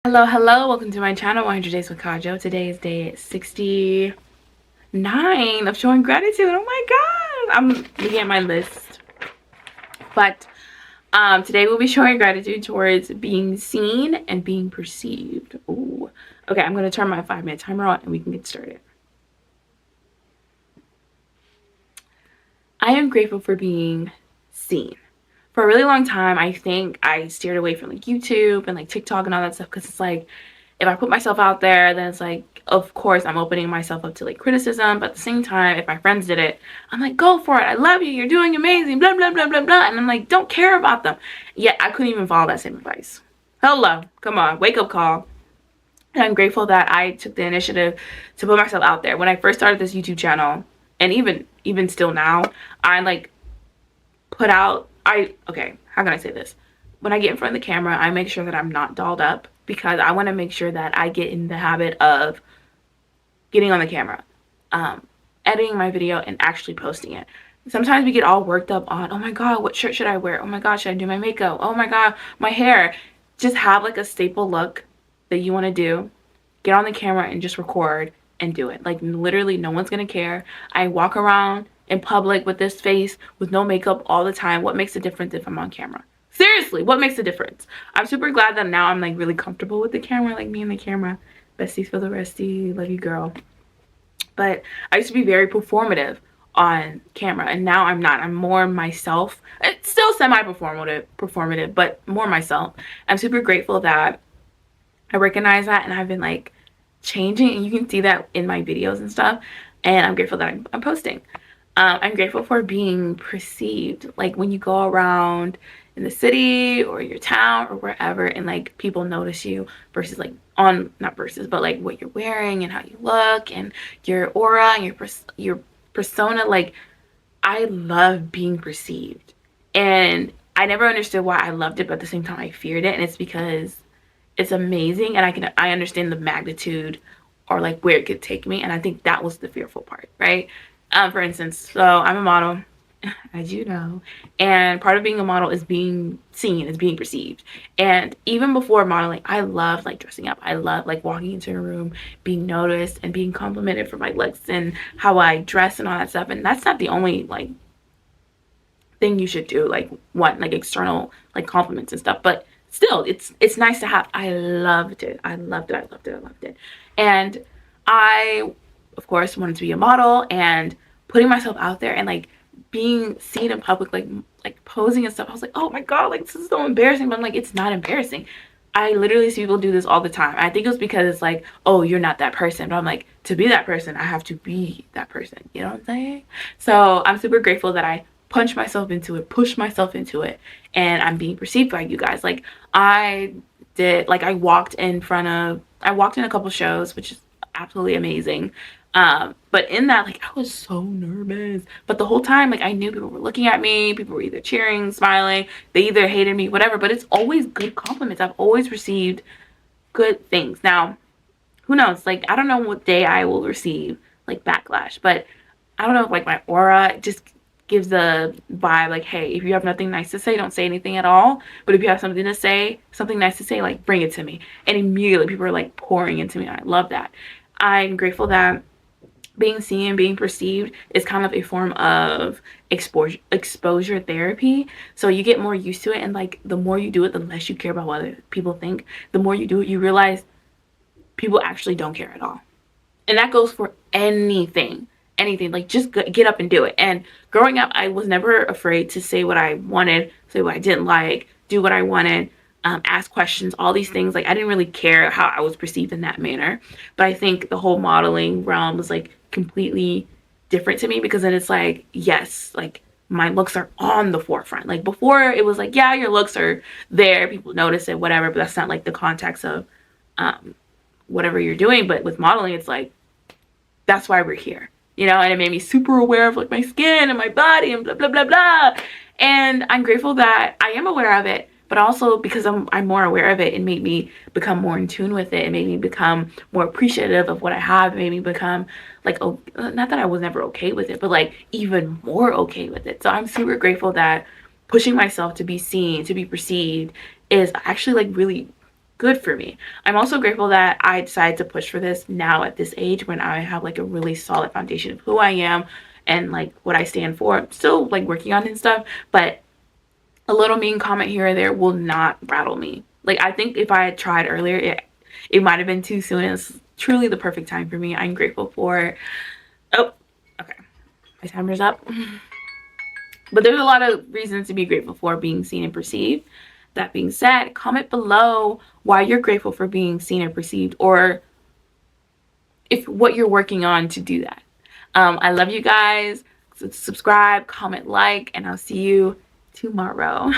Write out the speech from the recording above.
Hello, welcome to my channel, 100 Days with Kajo. Today is day 69 of showing gratitude. Oh my god, I'm looking at my list. But today we'll be showing gratitude towards being seen and being perceived. Ooh. Okay, I'm going to turn my 5-minute timer on and we can get started. I am grateful for being seen. For a really long time, I think I steered away from like YouTube and like TikTok and all that stuff because it's like, if I put myself out there, then it's like, of course, I'm opening myself up to like criticism. But at the same time, if my friends did it, I'm like, go for it. I love you. You're doing amazing. Blah, blah, blah, blah, blah. And I'm like, don't care about them. Yet I couldn't even follow that same advice. Hello. Come on. Wake up call. And I'm grateful that I took the initiative to put myself out there. When I first started this YouTube channel, and even still now, I like put out, okay, how can I say this? When I get in front of the camera, I make sure that I'm not dolled up because I want to make sure that I get in the habit of getting on the camera, editing my video and actually posting it. Sometimes we get all worked up on, oh my god, what shirt should I wear? Oh my god, should I do my makeup? Oh my god, my hair. Just have like a staple look that you want to do. Get on the camera and just record and do it. Like literally no one's gonna care. I walk around in public with this face with no makeup all the time. What makes a difference if I'm on camera? Seriously, what makes a difference? I'm super glad that now I'm like really comfortable with the camera, like me and the camera. Besties for the restie, love you girl. But I used to be very performative on camera and now I'm not. I'm more myself. It's still semi-performative, but more myself. I'm super grateful that I recognize that and I've been like changing, and you can see that in my videos and stuff, and I'm grateful that I'm posting. I'm grateful for being perceived, like when you go around in the city or your town or wherever and like people notice you versus like not versus but like what you're wearing and how you look and your aura and your persona. Like I love being perceived, and I never understood why I loved it, but at the same time I feared it, and it's because it's amazing and I understand the magnitude or like where it could take me, and I think that was the fearful part, right? For instance, so I'm a model, as you know, and part of being a model is being seen, is being perceived. And even before modeling, I love like dressing up. I love like walking into a room, being noticed and being complimented for my looks and how I dress and all that stuff. And that's not the only like thing you should do, like want like external like compliments and stuff, but still it's nice to have. I loved it. And I of course wanted to be a model, and putting myself out there and like being seen in public, like posing and stuff. I was like, oh my god, like this is so embarrassing. But I'm like, it's not embarrassing. I literally see people do this all the time. I think it was because it's like, oh, you're not that person. But I'm like, to be that person, I have to be that person. You know what I'm saying? So I'm super grateful that I push myself into it, and I'm being perceived by you guys. Like I walked in a couple shows, which is absolutely amazing. But in that, like, I was so nervous, but the whole time, like, I knew people were looking at me. People were either cheering, smiling, they either hated me, whatever, but it's always good compliments. I've always received good things. Now, who knows? Like, I don't know what day I will receive like backlash, but I don't know if like my aura just gives the vibe like, hey, if you have nothing nice to say, don't say anything at all. But if you have something nice to say, like bring it to me. And immediately people are like pouring into me. I love that. I'm grateful that being seen, being perceived is kind of a form of exposure therapy. So you get more used to it, and like the more you do it, the less you care about what other people think. The more you do it, you realize people actually don't care at all. And that goes for anything, like just get up and do it. And growing up, I was never afraid to say what I wanted, say what I didn't like, do what I wanted, ask questions, all these things. Like I didn't really care how I was perceived in that manner. But I think the whole modeling realm was like completely different to me, because then it's like, yes, like my looks are on the forefront. Like before it was like, yeah, your looks are there, people notice it, whatever, but that's not like the context of whatever you're doing. But with modeling, it's like, that's why we're here, you know. And it made me super aware of like my skin and my body and blah blah blah blah. And I'm grateful that I am aware of it, but also because I'm more aware of it, it made me become more in tune with it. It made me become more appreciative of what I have. It made me become like, oh, not that I was never okay with it, but like even more okay with it. So I'm super grateful that pushing myself to be seen, to be perceived, is actually like really good for me. I'm also grateful that I decided to push for this now at this age when I have like a really solid foundation of who I am and like what I stand for. I'm still like working on it and stuff, but a little mean comment here or there will not rattle me. Like, I think if I had tried earlier, it might have been too soon. It's truly the perfect time for me. I'm grateful for, oh, okay, my timer's up. But there's a lot of reasons to be grateful for being seen and perceived. That being said, comment below why you're grateful for being seen and perceived, or if what you're working on to do that. I love you guys. Subscribe, comment, like, and I'll see you tomorrow.